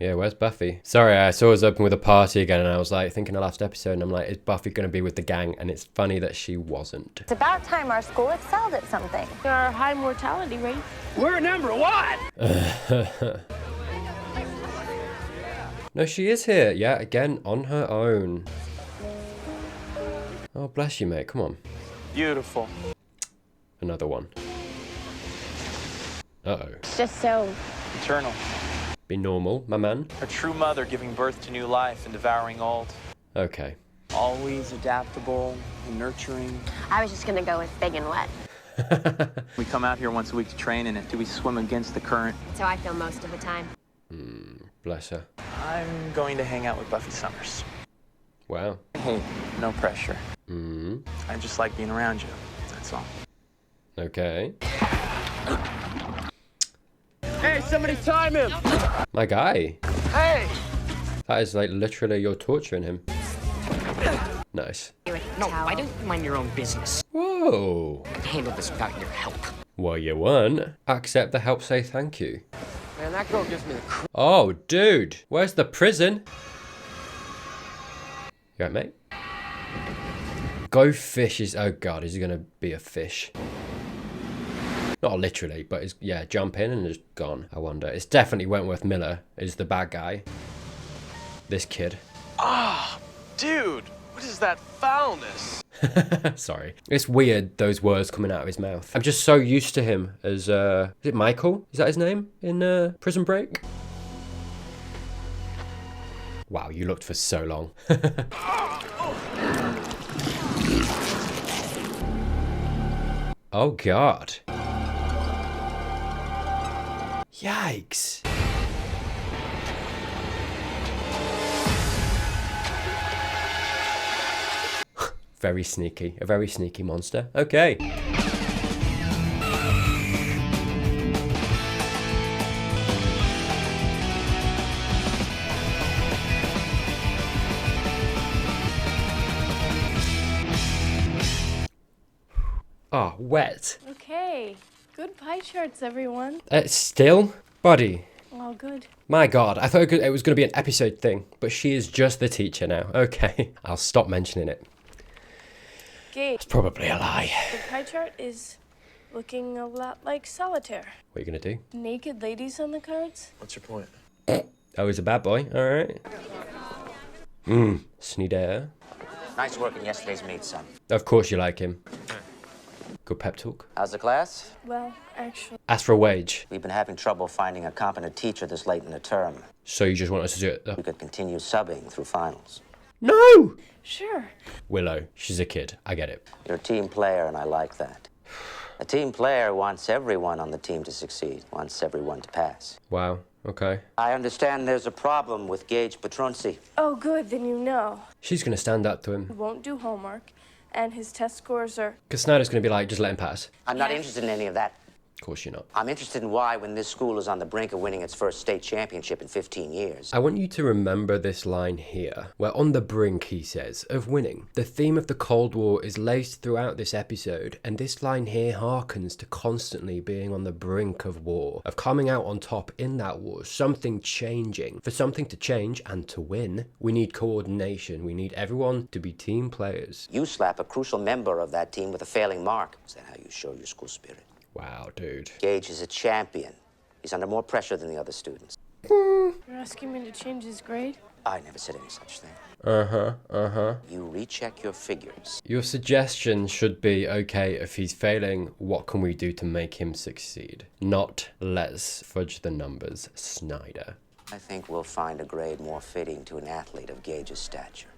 Yeah, where's Buffy? Sorry, I saw us open with a party again and I was like thinking the last episode and I'm like, is Buffy going to be with the gang? And it's funny that she wasn't. It's about time our school excelled at something. Our high mortality rate. We're number one! No, she is here. Yeah, again, on her own. Oh, bless you, mate. Come on. Beautiful. Another one. Uh-oh. It's just so... Eternal. Be normal, my man. A true mother giving birth to new life and devouring old. Okay. Always adaptable and nurturing. I was just gonna go with big and wet. We come out here once a week to train in it. Do we swim against the current? That's how I feel most of the time. Bless her. I'm going to hang out with Buffy Summers. Wow. Hey, no pressure. Mm. I just like being around you. That's all. Okay. Hey, somebody time him! My guy. Hey! That is like literally you're torturing him. Nice. No, why don't you mind your own business? Whoa. I can handle this without your help. Well, you won. Accept the help, say thank you. Man, that girl gives me the Oh, dude. Where's the prison? You right, mate? Go fish is... Oh, God. Is he going to be a fish? Not literally, but it's... Yeah, jump in and just gone. I wonder. It's definitely Wentworth Miller is the bad guy. This kid. Ah, dude. What is that foulness? Sorry. It's weird, those words coming out of his mouth. I'm just so used to him as... Is it Michael? Is that his name in Prison Break? Wow, you looked for so long. Oh, God. Yikes. Very sneaky. A very sneaky monster. Okay. Ah, wet. Okay. Good pie charts, everyone. Still? Buddy. All good. My God, I thought it was going to be an episode thing, but she is just the teacher now. Okay, I'll stop mentioning it. Gage, It's probably a lie. the pie chart is looking a lot like solitaire. What are you going to do? Naked ladies on the cards? What's your point? Oh, he's a bad boy. All right. Sneeder. Nice work in yesterday's meet, son. Of course you like him. Good pep talk. How's the class? Well, actually, Ask for a wage. We've been having trouble finding a competent teacher this late in the term. So you just want us to do it? We could continue subbing through finals. No! sure. Willow, she's a kid. I get it. You're a team player, and I like that. A team player wants everyone on the team to succeed, wants everyone to pass. Wow. Okay. I understand there's a problem with Gage Patriotism. Oh, good, then you know. She's going to stand up to He him. won't do homework, and his test scores are... Because Snyder's going to be like, just let him pass. I'm not Yes. interested in any of that. Of course you're not. I'm interested in why, when this school is on the brink of winning its first state championship in 15 years, I want you to remember this line here, where on the brink, he says, of winning. The theme of the Cold War is laced throughout this episode, and this line here harkens to constantly being on the brink of war, of coming out on top in that war, something changing. For something to change and to win, we need coordination. We need everyone to be team players. you slap a crucial member of that team with a failing mark. Is that how you show your school spirit? Wow, dude. Gage is a champion. He's under more pressure than the other students. You're asking me to change his grade? I never said any such thing. Uh-huh. You recheck your figures. Your suggestion should be, okay, if he's failing, what can we do to make him succeed? Not, let's fudge the numbers, Snyder. I think we'll find a grade more fitting to an athlete of Gage's stature.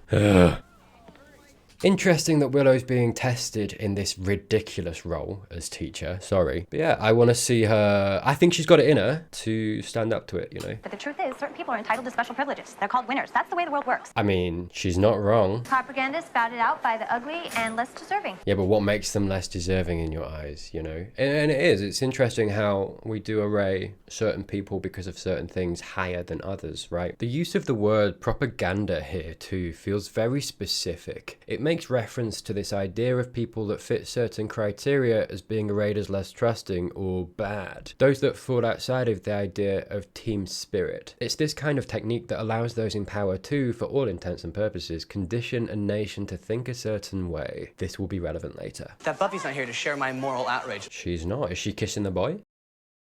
Interesting that Willow's being tested in this ridiculous role as teacher, sorry. But yeah, I want to see her, I think she's got it in her to stand up to it, you know. But the truth is, certain people are entitled to special privileges. They're called winners. That's the way the world works. I mean, she's not wrong. Propaganda spouted out by the ugly and less deserving. Yeah, but what makes them less deserving in your eyes, you know? And it is, it's interesting how we do array certain people because of certain things higher than others, right? The use of the word propaganda here too feels very specific. It makes reference to this idea of people that fit certain criteria as being arrayed as less trusting or bad. Those that fall outside of the idea of team spirit. It's this kind of technique that allows those in power to, for all intents and purposes, condition a nation to think a certain way. This will be relevant later. That Buffy's not here to share my moral outrage. She's not. Is she kissing the boy?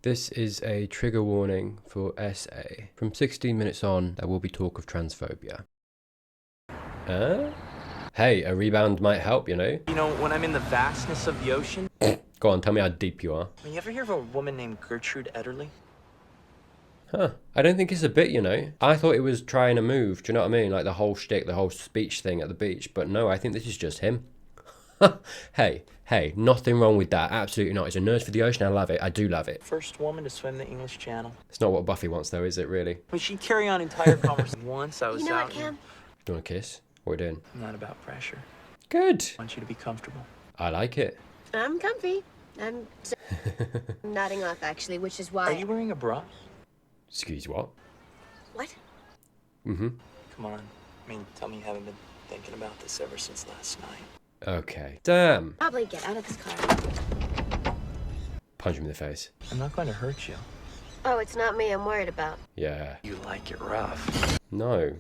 This is a trigger warning for SA. From 16 minutes on, there will be talk of transphobia. Hey, a rebound might help, you know? You know, when I'm in the vastness of the ocean... Go on, tell me how deep you are. You ever hear of a woman named Gertrude Ederle? Huh. I don't think it's a bit, you know? I thought it was trying to move, do you know what I mean? Like the whole shtick, the whole speech thing at the beach. But no, I think this is just him. Hey, nothing wrong with that. Absolutely not. It's a nurse for the ocean. I love it. I do love it. First woman to swim the English Channel. It's not what Buffy wants, though, is it, really? Well, she'd carry on entire conversations. Once I was You know out... what, Cam? Do you want a kiss? What are we doing? I'm not about pressure. Good. I want you to be comfortable. I like it. I'm comfy. I'm nodding off, actually, which is why... Are you wearing a bra? Excuse what? What? Mm-hmm. Come on. I mean, tell me you haven't been thinking about this ever since last night. Okay. Damn. Probably get out of this car. Punch him in the face. I'm not going to hurt you. Oh, it's not me I'm worried about. Yeah. You like it rough. No.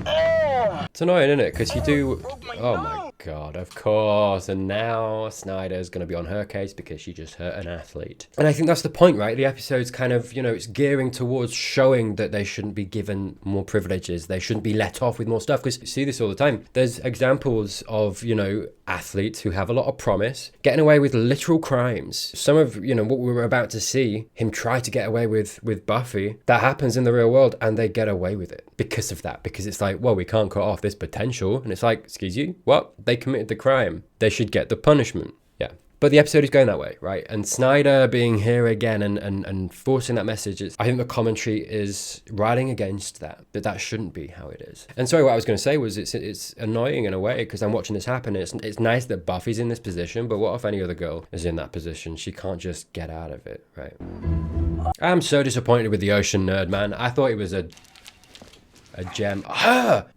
It's annoying, isn't it? Because you do... Oh my god, of course. And now Snyder's going to be on her case because she just hurt an athlete. And I think that's the point, right? The episode's kind of, you know, it's gearing towards showing that they shouldn't be given more privileges. They shouldn't be let off with more stuff. Because you see this all the time. There's examples of, you know, athletes who have a lot of promise getting away with literal crimes. Some of, you know, what we were about to see him try to get away with Buffy, that happens in the real world and they get away with it because of that. Because it's like, well, we can't cut off this potential. And it's like, excuse you, what? They committed the crime. They should get the punishment. Yeah. But the episode is going that way, right? And Snyder being here again and forcing that message, I think the commentary is riding against that that shouldn't be how it is. And sorry, what I was going to say was it's annoying in a way because I'm watching this happen. It's nice that Buffy's in this position, but what if any other girl is in that position? She can't just get out of it, right? I'm so disappointed with the ocean nerd, man. I thought it was a gem.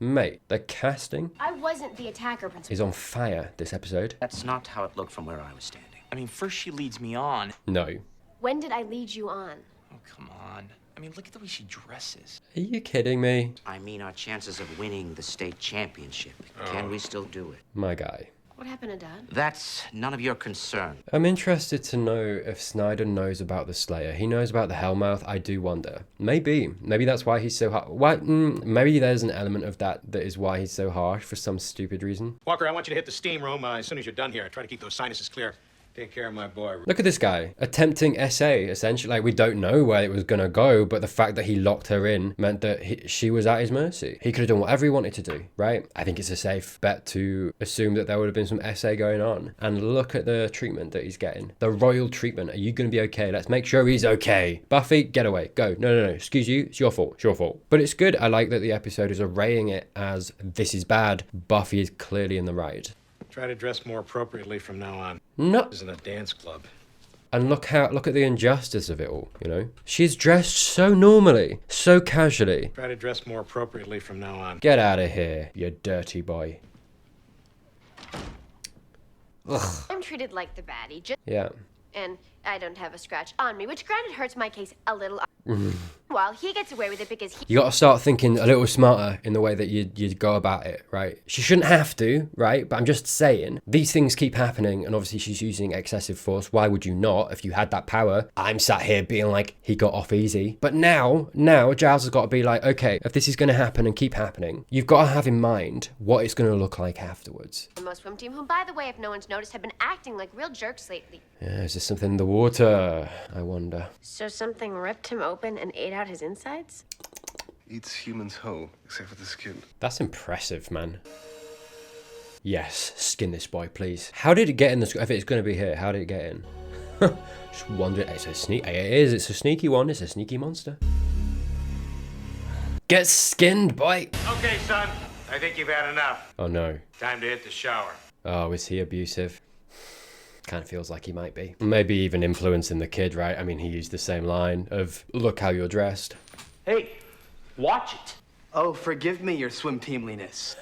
Mate, the casting I wasn't the attacker, Principal. is on fire this episode. That's not how it looked from where I was standing. I mean, first she leads me on. No. When did I lead you on? Oh, come on. I mean, look at the way she dresses. Are you kidding me? I mean our chances of winning the state championship. Can we still do it? My guy. What happened to Dad? That's none of your concern. I'm interested to know if Snyder knows about the Slayer. He knows about the Hellmouth. I do wonder. Maybe that's why he's so harsh. Maybe there's an element of that is why he's so harsh for some stupid reason. Walker, I want you to hit the steam room as soon as you're done here. Try to keep those sinuses clear. Take care of my boy. Look at this guy, attempting SA, essentially. Like, we don't know where it was going to go, but the fact that he locked her in meant that she was at his mercy. He could have done whatever he wanted to do, right? I think it's a safe bet to assume that there would have been some SA going on. And look at the treatment that he's getting. The royal treatment. Are you going to be okay? Let's make sure he's okay. Buffy, get away. Go. No. Excuse you. It's your fault. It's your fault. But it's good. I like that the episode is arraying it as this is bad. Buffy is clearly in the right. Try to dress more appropriately from now on. No. This isn't a dance club. And look at the injustice of it all, you know? She's dressed so normally, so casually. Try to dress more appropriately from now on. Get out of here, you dirty boy. Ugh. I'm treated like the baddie, Yeah. and I don't have a scratch on me, which granted hurts my case a little. While he gets away with it because he... You gotta start thinking a little smarter in the way that you go about it, right? She shouldn't have to, right? But I'm just saying, these things keep happening, and obviously she's using excessive force. Why would you not if you had that power? I'm sat here being like, he got off easy. But now Giles has got to be like, okay, if this is gonna happen and keep happening, you've got to have in mind what it's gonna look like afterwards. The most swim team, who, by the way, if no one's noticed, have been acting like real jerks lately. Yeah, is there something in the water? I wonder. So something ripped him open and ate out his insides? Eats humans whole, except for the skin. That's impressive, man. Yes, skin this boy, please. How did it get in the... If it's going to be here, how did it get in? Just wondering. It's a it's a sneaky one. It's a sneaky monster. Get skinned, boy. Okay, son. I think you've had enough. Oh, no. Time to hit the shower. Oh, is he abusive? Kind of feels like he might be. Maybe even influencing the kid, right? I mean, he used the same line of, look how you're dressed. Hey, watch it. Oh, forgive me your swim teamliness.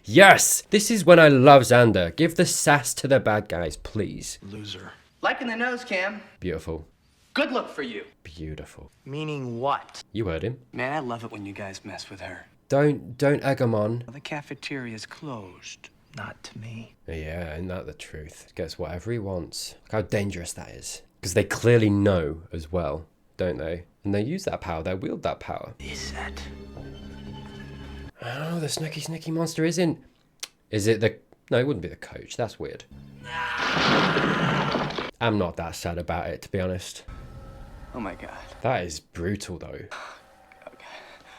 Yes! This is when I love Xander. Give the sass to the bad guys, please. Loser. Like in the nose, Cam. Beautiful. Good look for you. Beautiful. Meaning what? You heard him. Man, I love it when you guys mess with her. Don't egg him on. The cafeteria's closed. Not to me. Yeah, isn't that the truth? Gets whatever he wants. Look how dangerous that is. Because they clearly know as well, don't they? And they use that power, they wield that power. Is that? Oh, the sneaky monster isn't. Is it the... No, it wouldn't be the coach. That's weird. I'm not that sad about it, to be honest. Oh my god. That is brutal, though. Okay.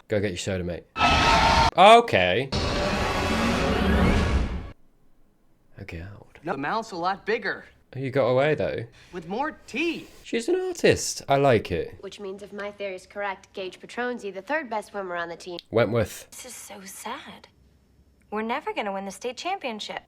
Go get your soda, mate. Okay. Okay, out. The mouth's a lot bigger. You got away, though. With more teeth. She's an artist. I like it. Which means if my theory is correct, Gage Patronzi, the third best swimmer on the team. Wentworth. This is so sad. We're never gonna win the state championship.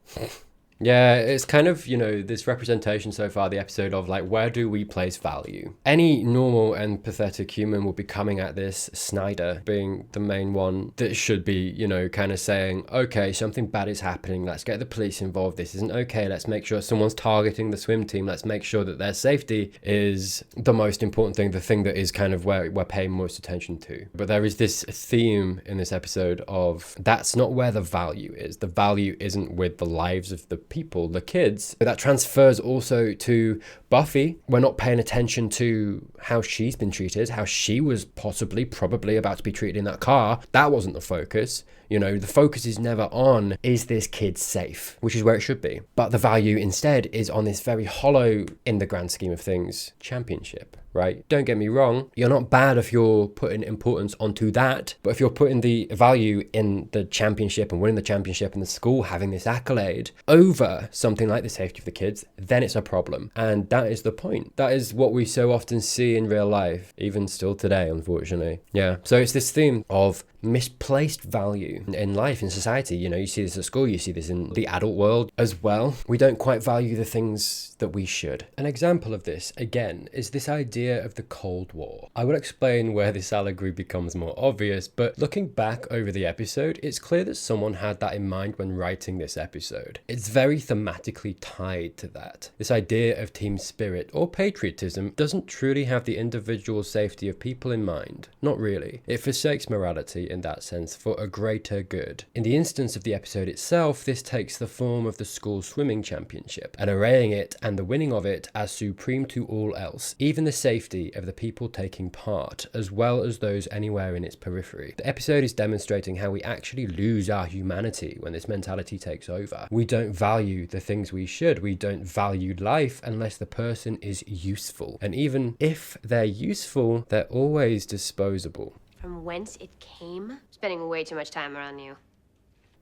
Yeah, it's kind of, you know, this representation so far, the episode of like, where do we place value? Any normal and pathetic human will be coming at this, Snyder being the main one that should be, you know, kind of saying, okay, something bad is happening. Let's get the police involved. This isn't okay. Let's make sure someone's targeting the swim team. Let's make sure that their safety is the most important thing, the thing that is kind of where we're paying most attention to. But there is this theme in this episode of that's not where the value is. The value isn't with the lives of the people, the kids. That transfers also to Buffy. We're not paying attention to how she's been treated, how she was probably about to be treated in that car. That wasn't the focus. You know, the focus is never on, is this kid safe? Which is where it should be. But the value instead is on this very hollow, in the grand scheme of things, championship, right? Don't get me wrong. You're not bad if you're putting importance onto that. But if you're putting the value in the championship and winning the championship and the school having this accolade over something like the safety of the kids, then it's a problem. And that is the point. That is what we so often see in real life, even still today, unfortunately. Yeah. So it's this theme of misplaced value in life, in society. You know, you see this at school, you see this in the adult world as well. We don't quite value the things that we should. An example of this, again, is this idea of the Cold War. I will explain where this allegory becomes more obvious, but looking back over the episode, it's clear that someone had that in mind when writing this episode. It's very thematically tied to that. This idea of team spirit or patriotism doesn't truly have the individual safety of people in mind. Not really. It forsakes morality in that sense for a greater good. In the instance of the episode itself, this takes the form of the school swimming championship and arraying it and the winning of it as supreme to all else, even the safety of the people taking part, as well as those anywhere in its periphery. The episode is demonstrating how we actually lose our humanity when this mentality takes over. We don't value the things we should. We don't value life unless the person is useful. And even if they're useful, they're always disposable. From whence it came? Spending way too much time around you.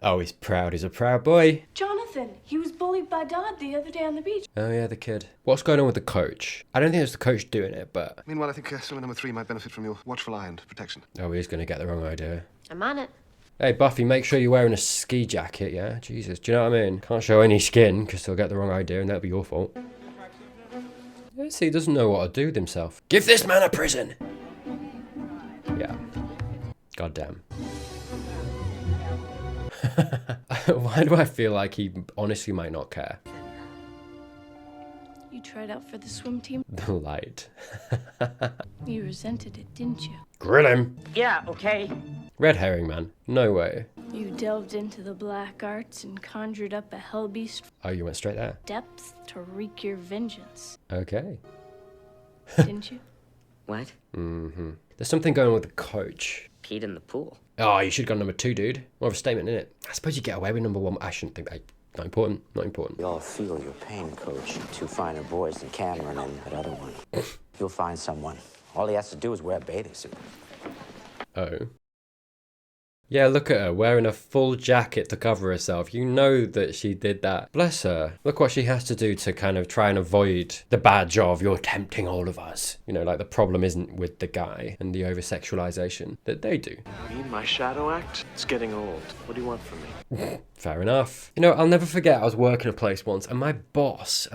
Oh, he's proud. He's a proud boy. Jonathan, he was bullied by Dodd the other day on the beach. Oh yeah, the kid. What's going on with the coach? I don't think it's the coach doing it, but... Meanwhile, I think swimmer number 3 might benefit from your watchful eye and protection. Oh, he's going to get the wrong idea. I'm on it. Hey, Buffy, make sure you're wearing a ski jacket, yeah? Jesus, do you know what I mean? Can't show any skin, because they'll get the wrong idea, and that'll be your fault. Yeah, see, he doesn't know what to do with himself. Give this man a prison! Yeah. Goddamn. Why do I feel like he honestly might not care? You tried out for the swim team? The light. You resented it, didn't you? Grill him! Yeah, okay. Red herring, man. No way. You delved into the black arts and conjured up a hell beast Oh, you went straight there? depth to wreak your vengeance, Okay. didn't you? What? Mm-hmm. There's something going on with the coach. Peed in the pool. Oh, you should have gone number 2, dude. More of a statement, innit? I suppose you get away with number 1. I shouldn't think that. Not important. Not important. We all feel your pain, Coach. 2 finer boys than Cameron and that other one. You'll find someone. All he has to do is wear a bathing suit. Oh. Yeah, look at her wearing a full jacket to cover herself. You know that she did that. Bless her. Look what she has to do to kind of try and avoid the badge of "you're tempting all of us." You know, like the problem isn't with the guy and the over-sexualization that they do. Me, my shadow act? It's getting old. What do you want from me? Fair enough. You know, I'll never forget I was working a place once and my boss,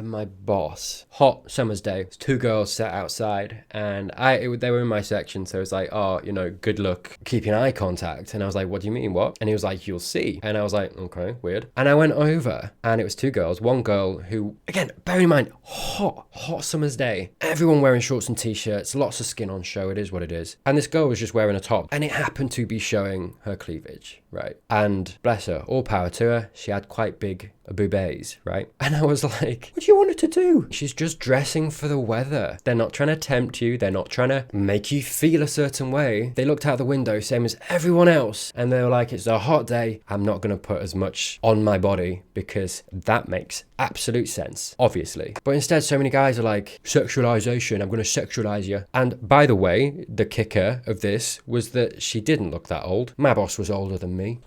hot summer's day, two girls sat outside and they were in my section, so it was like, oh, you know, good luck keeping eye contact. And I was like, what do you mean, what? And he was like, you'll see. And I was like, okay, weird. And I went over and it was two girls. One girl who, again, bear in mind, hot summer's day. Everyone wearing shorts and t-shirts, lots of skin on show, it is what it is. And this girl was just wearing a top and it happened to be showing her cleavage, right? And bless her, all power to her, she had quite big boobies, right? And I was like, what do you want her to do? She's just dressing for the weather. They're not trying to tempt you. They're not trying to make you feel a certain way. They looked out the window, same as everyone else. And they were like, it's a hot day. I'm not going to put as much on my body because that makes absolute sense, obviously. But instead, so many guys are like, sexualization, I'm going to sexualize you. And by the way, the kicker of this was that she didn't look that old. My boss was older than me.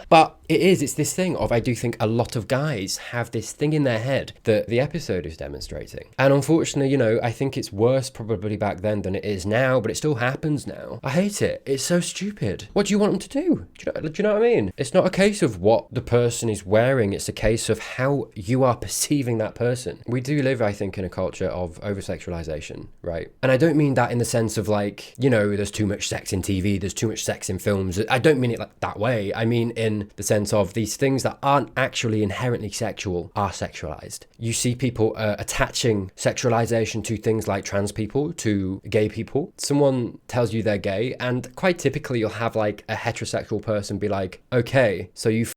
But it's this thing of, I do think a lot of guys have this thing in their head that the episode is demonstrating. And unfortunately, you know, I think it's worse probably back then than it is now, but it still happens now. I hate it. It's so stupid. What do you want them to do? Do you know what I mean? It's not a case of what the person is wearing. It's a case of how you are perceiving that person. We do live, I think, in a culture of over-sexualization, right? And I don't mean that in the sense of like, you know, there's too much sex in TV, there's too much sex in films. I don't mean it like that way. I mean in the sense of these things that aren't actually inherently sexual are sexualized. You see people attaching sexualization to things like trans people, to gay people. Someone tells you they're gay, and quite typically you'll have like a heterosexual person be like, okay, so you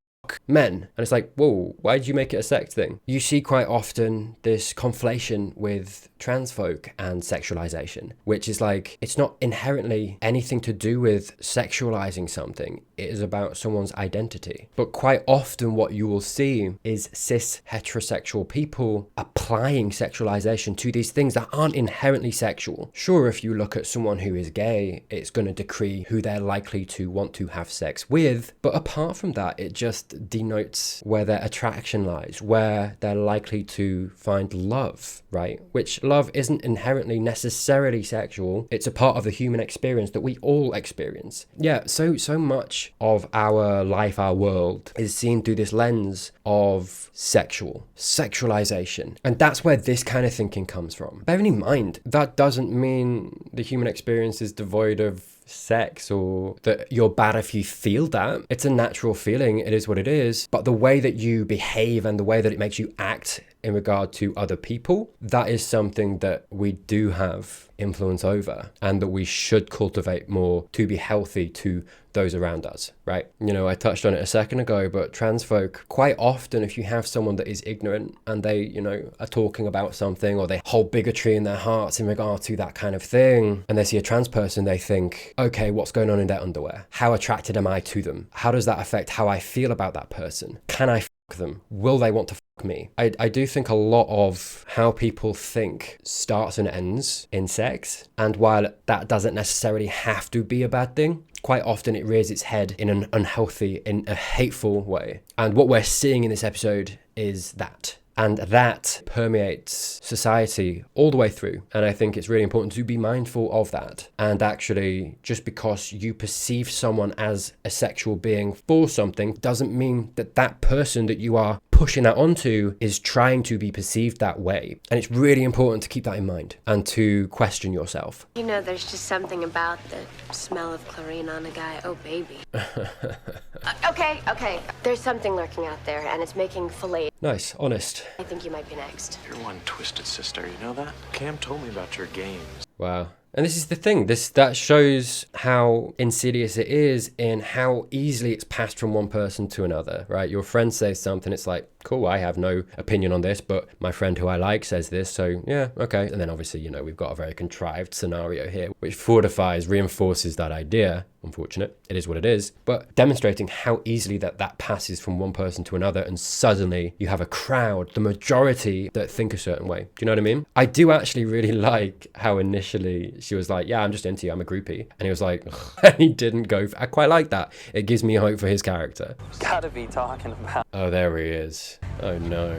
men. And it's like, whoa, why did you make it a sex thing? You see quite often this conflation with trans folk and sexualization, which is like, it's not inherently anything to do with sexualizing something. It is about someone's identity. But quite often what you will see is cis heterosexual people applying sexualization to these things that aren't inherently sexual. Sure, if you look at someone who is gay, it's going to decree who they're likely to want to have sex with. But apart from that, it just denotes where their attraction lies, where they're likely to find love, right? Which love isn't inherently necessarily sexual. It's a part of the human experience that we all experience. Yeah, so much of our life, our world is seen through this lens of sexualization. And that's where this kind of thinking comes from. Bearing in mind, that doesn't mean the human experience is devoid of sex or that you're bad if you feel that. It's a natural feeling. It is what it is. But the way that you behave and the way that it makes you act in regard to other people, that is something that we do have influence over and that we should cultivate more to be healthy to those around us, right? You know, I touched on it a second ago, but trans folk, quite often, if you have someone that is ignorant and they, you know, are talking about something or they hold bigotry in their hearts in regard to that kind of thing, and they see a trans person, they think, okay, what's going on in their underwear? How attracted am I to them? How does that affect how I feel about that person? Can I fuck them? Will they want to fuck me? I do think a lot of how people think starts and ends in sex. And while that doesn't necessarily have to be a bad thing, quite often it rears its head in an unhealthy, in a hateful way. And what we're seeing in this episode is that. And that permeates society all the way through. And I think it's really important to be mindful of that. And actually, just because you perceive someone as a sexual being for something doesn't mean that that person that you are pushing that onto is trying to be perceived that way. And it's really important to keep that in mind and to question yourself. You know, there's just something about the smell of chlorine on a guy. Oh, baby. Okay. There's something lurking out there, and it's making filet. Nice, honest. I think you might be next. You're one twisted sister, you know that? Cam told me about your games. Wow. And this is the thing, that shows how insidious it is in how easily it's passed from one person to another, right? Your friend says something, it's like, Cool, I have no opinion on this, but my friend who I like says this, so yeah, okay. And then obviously, you know, we've got a very contrived scenario here, which reinforces that idea. Unfortunate, it is what it is, but demonstrating how easily that passes from one person to another, and suddenly you have a crowd, the majority, that think a certain way. Do you know what I mean? I do actually really like how initially she was like, yeah, I'm just into you, I'm a groupie. And he was like, and he didn't go. I quite like that. It gives me hope for his character. Gotta be talking about. Oh, there he is. Oh no.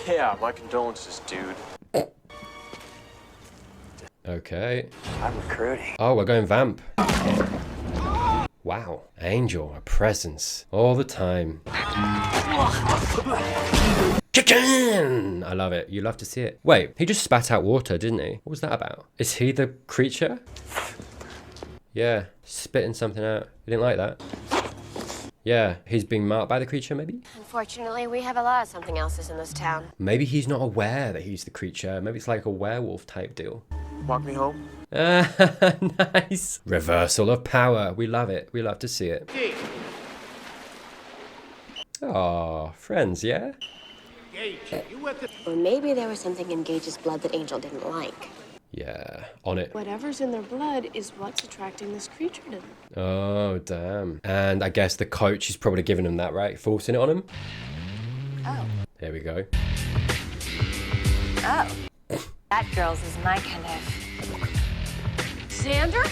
Yeah, my condolences, dude. Okay. I'm recruiting. Oh, we're going vamp. Wow. Angel, a presence. All the time. Chicken! I love it. You love to see it. Wait, he just spat out water, didn't he? What was that about? Is he the creature? Yeah, spitting something out. You didn't like that? Yeah, he's being marked by the creature, maybe? Unfortunately, we have a lot of something else's in this town. Maybe he's not aware that he's the creature. Maybe it's like a werewolf type deal. Walk me home? Nice. Reversal of power. We love it. We love to see it. Oh, friends, yeah? Or maybe there was something in Gage's blood that Angel didn't like. Yeah, on it. Whatever's in their blood is what's attracting this creature to them. Oh, damn. And I guess the coach is probably giving him that, right? Forcing it on him? Oh. There we go. Oh. That girl's is my kind of... Xander?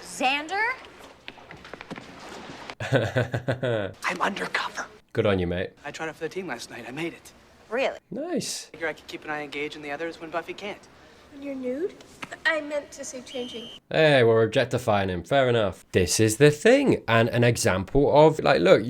Xander? I'm undercover. Good on you, mate. I tried out for the team last night. I made it. Really? Nice. Figure I could keep an eye on Gage and the others when Buffy can't. When you're nude? I meant to say changing. Hey, we're objectifying him. Fair enough. This is the thing. And an example of, like, look,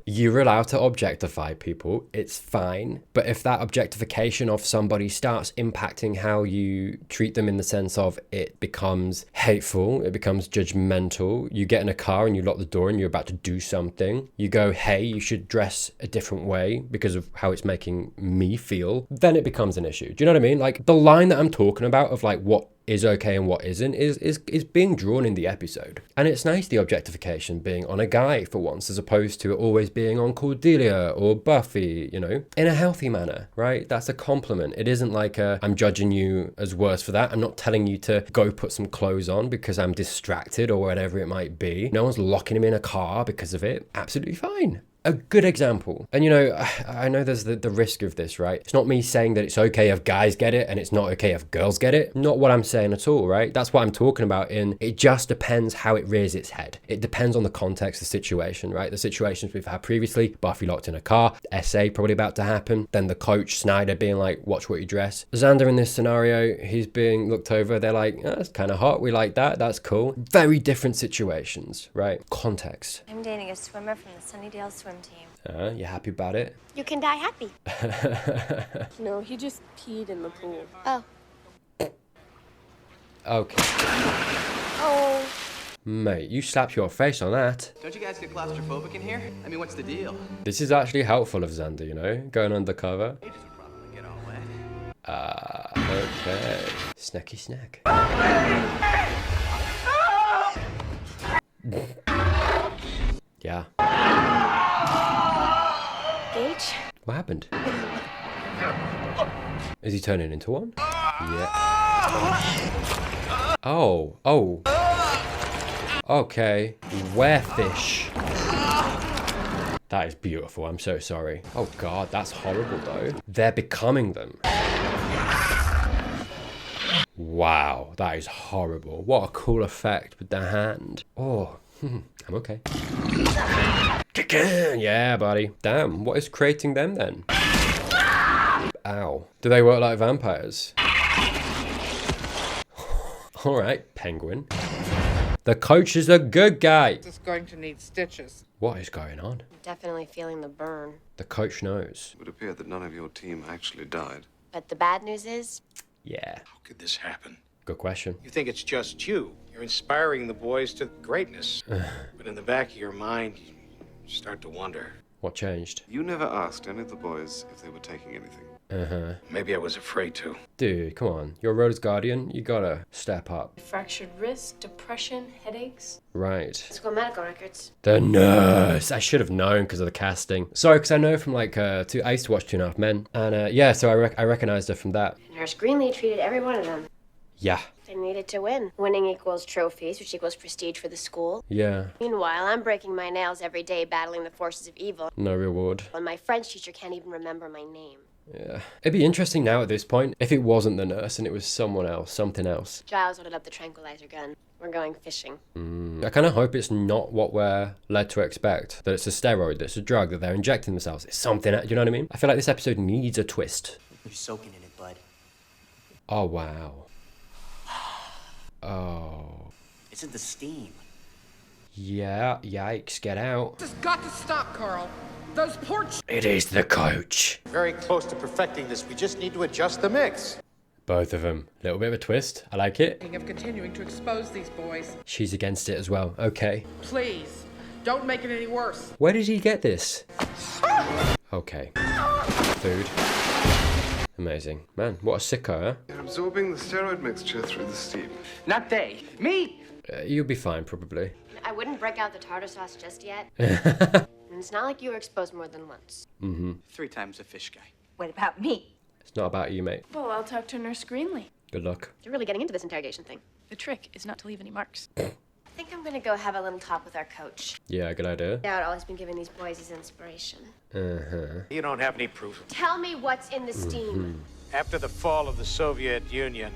you're allowed to objectify people. It's fine. But if that objectification of somebody starts impacting how you treat them in the sense of it becomes hateful, it becomes judgmental, you get in a car and you lock the door and you're about to do something, you go, hey, you should dress a different way because of how it's making me feel, then it becomes an issue. Do you know what I mean? Like, the line that I'm talking about of like what is okay and what isn't is being drawn in the episode. And it's nice the objectification being on a guy for once, as opposed to it always being on Cordelia or Buffy, you know, in a healthy manner, right? That's a compliment. It isn't like I'm judging you as worse for that. I'm not telling you to go put some clothes on because I'm distracted or whatever it might be. No one's locking him in a car because of it. Absolutely fine. A good example. And you know, I know there's the risk of this, right? It's not me saying that it's okay if guys get it and it's not okay if girls get it. Not what I'm saying at all, right? That's what I'm talking about in it just depends how it rears its head. It depends on the context, the situation, right? The situations we've had previously, Buffy locked in a car, SA probably about to happen, then the coach, Snyder, being like, watch what you dress. Xander in this scenario, he's being looked over, they're like, oh, that's kind of hot, we like that, that's cool. Very different situations, right? Context. I'm dating a swimmer from the Sunnydale swim team. You happy about it? You can die happy. No, he just peed in the pool. Oh. Okay. Oh. Mate, you slapped your face on that. Don't you guys get claustrophobic in here? I mean, what's the deal? This is actually helpful of Xander, you know? Going undercover. Gage will probably get all wet. Okay. Snacky snack. Yeah. Gage? What happened? Is he turning into one? Yeah. Oh. Oh. Okay. Werefish. That is beautiful. I'm so sorry. Oh God, that's horrible though. They're becoming them. Wow, that is horrible. What a cool effect with the hand. Oh, I'm okay. Yeah, buddy. Damn, what is creating them then? Ow. Do they work like vampires? Alright, penguin. The coach is a good guy. This is going to need stitches. What is going on? I'm definitely feeling the burn. The coach knows. It would appear that none of your team actually died. But the bad news is... Yeah. How could this happen? Good question. You think it's just you. You're inspiring the boys to greatness. But in the back of your mind, you start to wonder. What changed? You never asked any of the boys if they were taking anything. Maybe I was afraid to. Dude, come on. You're Rhoda's guardian. You gotta step up. Fractured wrist, depression, headaches. Right. Let's go medical records. The nurse. I should have known because of the casting. Sorry, because I know from like I used to watch 2.5 Men, and yeah, so I recognized her from that. Nurse Greenlee treated every one of them. Yeah. They needed to win. Winning equals trophies, which equals prestige for the school. Yeah. Meanwhile, I'm breaking my nails every day battling the forces of evil. No reward. And my French teacher can't even remember my name. Yeah. It'd be interesting now at this point if it wasn't the nurse and it was someone else, something else. Giles loaded up the tranquilizer gun. We're going fishing. I kind of hope it's not what we're led to expect. That it's a steroid, that it's a drug, that they're injecting themselves. It's something, you know what I mean? I feel like this episode needs a twist. You're soaking in it, bud. Oh, wow. Oh. It's in the steam. Yeah, yikes, get out. This has got to stop, Carl. Those poor It is the coach. Very close to perfecting this. We just need to adjust the mix. Both of them. Little bit of a twist. I like it. of continuing to expose these boys. She's against it as well. Okay. Please, don't make it any worse. Where did he get this? Okay. Food. Amazing. Man, what a sicko, huh? You're absorbing the steroid mixture through the steam. Not they. Me! You'll be fine, probably. I wouldn't break out the tartar sauce just yet. And it's not like you were exposed more than once. 3 times the fish guy. What about me? It's not about you, mate. Well, I'll talk to Nurse Greenlee. Good luck. You're really getting into this interrogation thing. The trick is not to leave any marks. I think I'm gonna go have a little talk with our coach. Yeah, good idea. Doubt all he's been giving these boys is inspiration. You don't have any proof. Tell me what's in the steam. After the fall of the Soviet Union,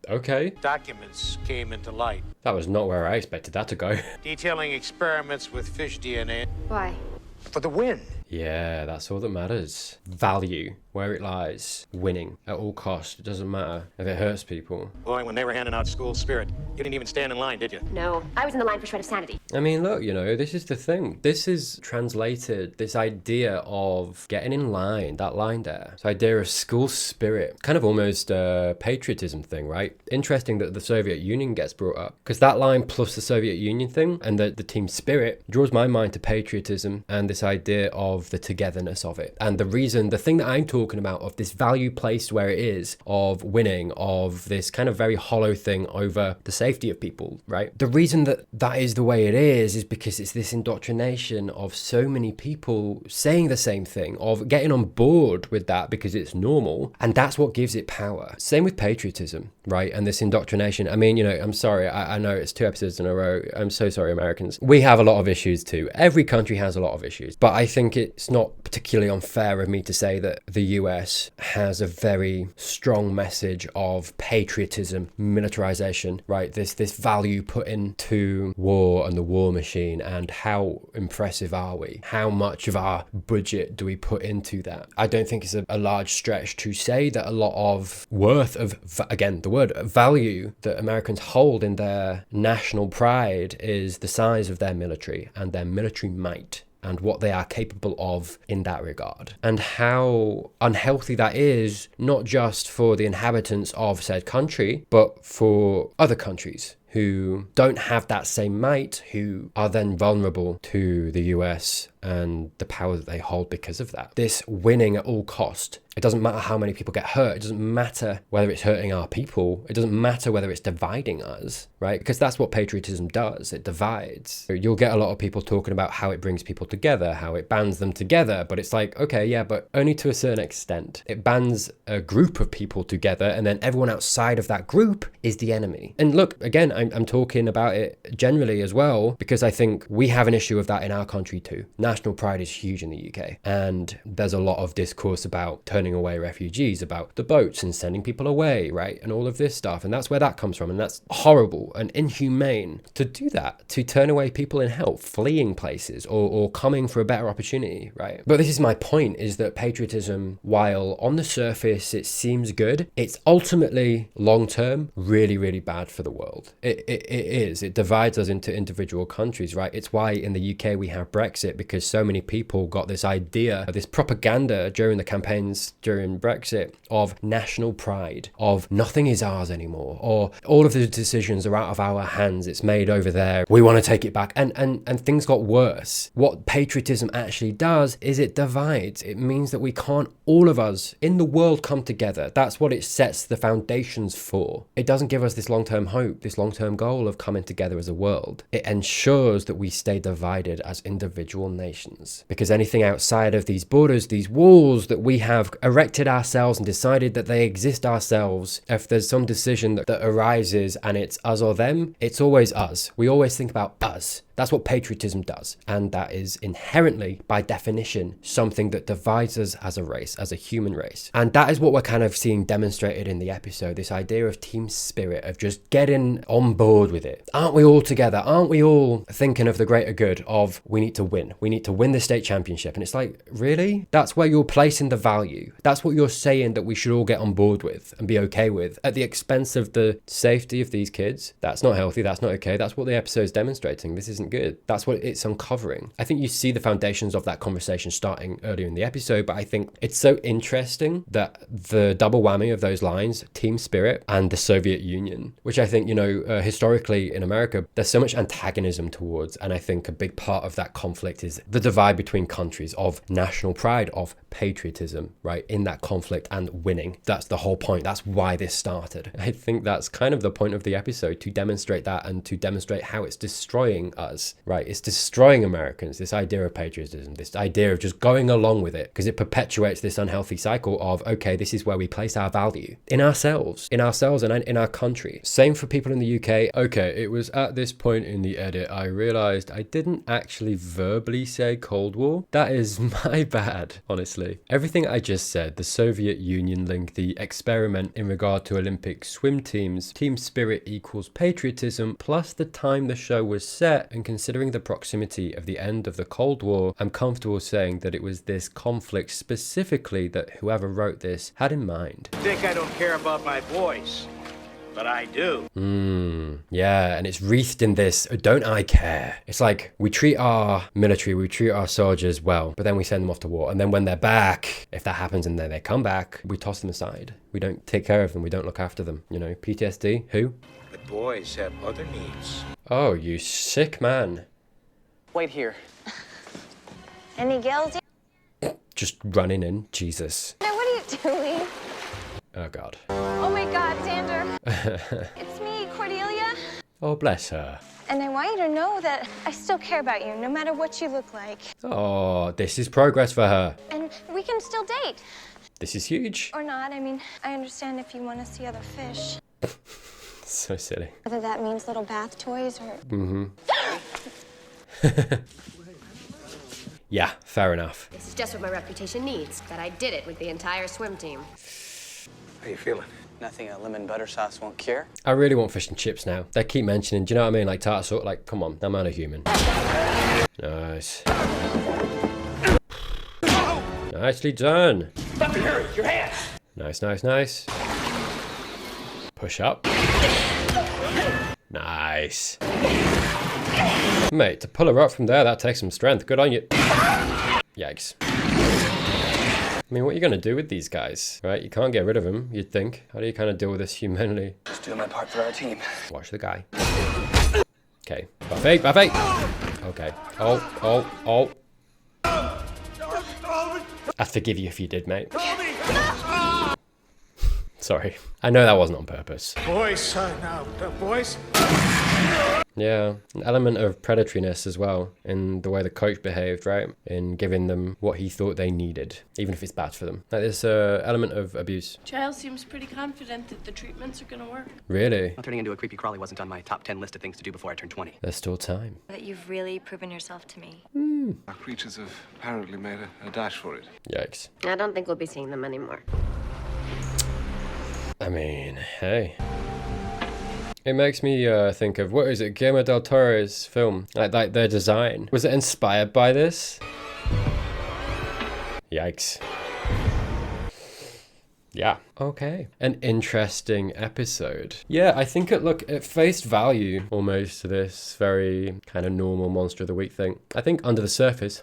Okay. documents came into light That was not where I expected that to go. detailing experiments with fish DNA Why? for the win. Yeah, that's all that matters. Value, where it lies. Winning at all costs. It doesn't matter if it hurts people. Boy, when they were handing out school spirit, you didn't even stand in line, did you? No, I was in the line for shred of sanity. I mean, look, you know, this is the thing. This is translated, this idea of getting in line, that line there. This idea of school spirit. Kind of almost a patriotism thing, right? Interesting that the Soviet Union gets brought up. Because that line plus the Soviet Union thing and the team spirit draws my mind to patriotism and this idea of the togetherness of it. And the thing that I'm talking about of this value placed where it is, of winning, of this kind of very hollow thing over the safety of people, right? The reason that that is the way it is because it's this indoctrination of so many people saying the same thing, of getting on board with that because it's normal, and that's what gives it power. Same with patriotism, right? And this indoctrination. I mean, you know, I'm sorry, I know it's 2 episodes in a row. I'm so sorry, Americans. We have a lot of issues too. Every country has a lot of issues, but I think it's not particularly unfair of me to say that the US has a very strong message of patriotism, militarization, right? This value put into war and the war machine, and how impressive are we? How much of our budget do we put into that? I don't think it's a large stretch to say that a lot of worth of, again, the word value that Americans hold in their national pride is the size of their military and their military might, and what they are capable of in that regard. And how unhealthy that is, not just for the inhabitants of said country, but for other countries who don't have that same might, who are then vulnerable to the US and the power that they hold because of that. This winning at all cost. It doesn't matter how many people get hurt. It doesn't matter whether it's hurting our people. It doesn't matter whether it's dividing us, right? Because that's what patriotism does. It divides. You'll get a lot of people talking about how it brings people together, how it bands them together. But it's like, okay, yeah, but only to a certain extent. It bands a group of people together, and then everyone outside of that group is the enemy. And look, again, I'm talking about it generally as well, because I think we have an issue of that in our country too. National pride is huge in the UK. And there's a lot of discourse about turning away refugees, about the boats and sending people away, right? And all of this stuff. And that's where that comes from. And that's horrible and inhumane to do that, to turn away people in help, fleeing places or coming for a better opportunity, right? But this is my point, is that patriotism, while on the surface it seems good, it's ultimately long-term really, really bad for the world. It is. It divides us into individual countries, right? It's why in the UK we have Brexit, because so many people got this idea, this propaganda during the campaigns during Brexit of national pride, of nothing is ours anymore, or all of the decisions are out of our hands, it's made over there, we want to take it back. And things got worse. What patriotism actually does is it divides. It means that we can't, all of us in the world, come together. That's what it sets the foundations for. It doesn't give us this long-term hope, this long-term goal of coming together as a world. It ensures that we stay divided as individual nations, because anything outside of these borders, these walls that we have erected ourselves and decided that they exist ourselves, if there's some decision that arises and it's us or them, it's always us. We always think about us. That's what patriotism does. And that is inherently, by definition, something that divides us as a race, as a human race. And that is what we're kind of seeing demonstrated in the episode, this idea of team spirit, of just getting on board with it. Aren't we all together? Aren't we all thinking of the greater good of we need to win? We need to win the state championship. And it's like, really? That's where you're placing the value. That's what you're saying that we should all get on board with and be okay with at the expense of the safety of these kids. That's not healthy. That's not okay. That's what the episode's demonstrating. This isn't good. That's what it's uncovering. I think you see the foundations of that conversation starting earlier in the episode, but I think it's so interesting that the double whammy of those lines, team spirit and the Soviet Union, which I think, historically in America, there's so much antagonism towards. And I think a big part of that conflict is the divide between countries of national pride, of patriotism, right? In that conflict and winning. That's the whole point. That's why this started. I think that's kind of the point of the episode, to demonstrate that and to demonstrate how it's destroying us, right? It's destroying Americans, this idea of patriotism, this idea of just going along with it, because it perpetuates this unhealthy cycle of, okay, this is where we place our value in ourselves and in our country. Same for people in the UK. Okay, it was at this point in the edit I realized I didn't actually verbally say Cold War. That is my bad, honestly. Everything I just said, the Soviet Union link, the experiment in regard to Olympic swim teams, team spirit equals patriotism, plus the time the show was set, and considering the proximity of the end of the Cold War, I'm comfortable saying that it was this conflict specifically that whoever wrote this had in mind. Think I don't care about my boys, but I do. Yeah, and it's wreathed in this, don't I care? It's like we treat our military, we treat our soldiers well, but then we send them off to war. And then when they're back, if that happens and then they come back, we toss them aside. We don't take care of them. We don't look after them. PTSD, who? But boys have other needs. Oh, you sick man. Wait here. Any guilty? Just running in, Jesus. What are you doing? Oh, God. Oh my God, Xander. It's me, Cordelia. Oh, bless her. And I want you to know that I still care about you, no matter what you look like. Oh, this is progress for her. And we can still date. This is huge. Or not. I mean, I understand if you want to see other fish. So silly. Whether that means little bath toys or... Yeah, fair enough. This is just what my reputation needs, that I did it with the entire swim team. How you feeling? Nothing a lemon butter sauce won't cure. I really want fish and chips now. They keep mentioning, do you know what I mean? Like tartar sauce, like, come on, I'm not a human. Nice. Nicely done. Buffy, hurry, your hands! Nice, nice, nice. Push up. Nice. Mate, to pull her up from there, that takes some strength. Good on you. Yikes. I mean, what are you going to do with these guys, right? You can't get rid of them, you'd think. How do you kind of deal with this humanly? Just doing my part for our team. Watch the guy. Okay. Buffy, Buffy! Okay. Oh. I'd forgive you if you did, mate. Sorry. I know that wasn't on purpose. Boys, now, boys. Yeah, an element of predatoriness as well in the way the coach behaved, right? In giving them what he thought they needed, even if it's bad for them. Like this element of abuse. Giles seems pretty confident that the treatments are gonna work. Really? Well, turning into a creepy crawly wasn't on my top 10 list of things to do before I turned 20. There's still time. That you've really proven yourself to me. Our creatures have apparently made a dash for it. Yikes. I don't think we'll be seeing them anymore. I mean, hey. It makes me think of, what is it, Guillermo del Toro's film? Like their design. Was it inspired by this? Yikes. Yeah. Okay. An interesting episode. Yeah, I think at face value, almost to this very kind of normal Monster of the Week thing, I think under the surface,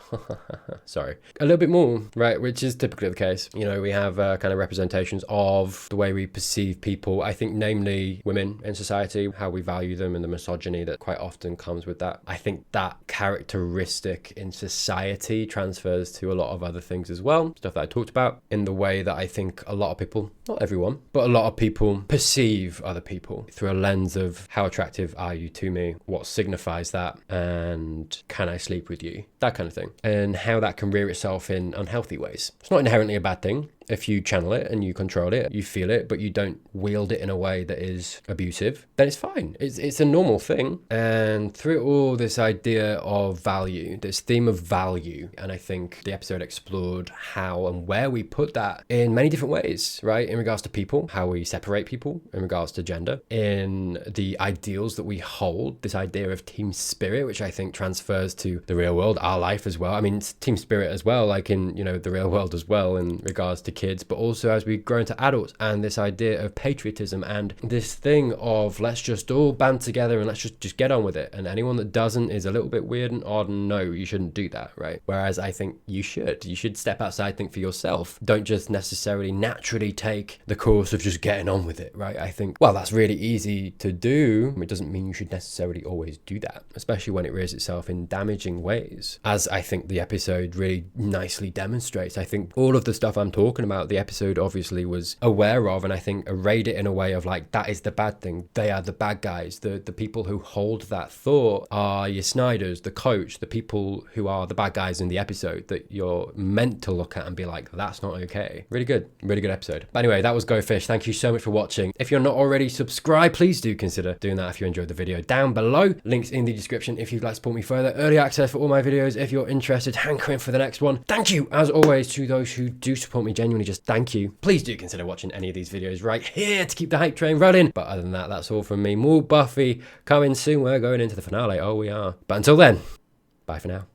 sorry, a little bit more, right, which is typically the case. You know, we have kind of representations of the way we perceive people, I think namely women in society, how we value them, and the misogyny that quite often comes with that. I think that characteristic in society transfers to a lot of other things as well, stuff that I talked about, in the way that I think a lot of people, not everyone, but a lot of people perceive other people through a lens of how attractive are you to me, what signifies that, and can I sleep with you, that kind of thing, and how that can rear itself in unhealthy ways. It's not inherently a bad thing. If you channel it and you control it, you feel it, but you don't wield it in a way that is abusive, then it's fine. It's a normal thing. And through all this idea of value, this theme of value, and I think the episode explored how and where we put that in many different ways, right? In regards to people, how we separate people, in regards to gender, in the ideals that we hold, this idea of team spirit, which I think transfers to the real world, our life as well. I mean, it's team spirit as well, like in, you know, the real world as well, in regards to kids, but also as we grow into adults, and this idea of patriotism and this thing of let's just all band together and let's just get on with it, and anyone that doesn't is a little bit weird and odd, and no, you shouldn't do that, right? Whereas I think you should step outside, think for yourself, don't just necessarily naturally take the course of just getting on with it, right? I think, well, that's really easy to do. It doesn't mean you should necessarily always do that, especially when it rears itself in damaging ways, as I think the episode really nicely demonstrates. I think all of the stuff I'm talking about, the episode obviously was aware of, and I think arrayed it in a way of like, that is the bad thing, they are the bad guys, the people who hold that thought are your Snyders, the coach, the people who are the bad guys in the episode that you're meant to look at and be like, that's not okay. Really good episode. But anyway, that was Go Fish. Thank you so much for watching. If you're not already subscribed, please do consider doing that if you enjoyed the video down below. Links in the description if you'd like to support me further. Early access for all my videos if you're interested, hankering for the next one. Thank you as always to those who do support me, genuinely just thank you. Please do consider watching any of these videos right here to keep the hype train rolling. But other than that, that's all from me. More Buffy coming soon. We're going into the finale. Oh, we are. But until then, bye for now.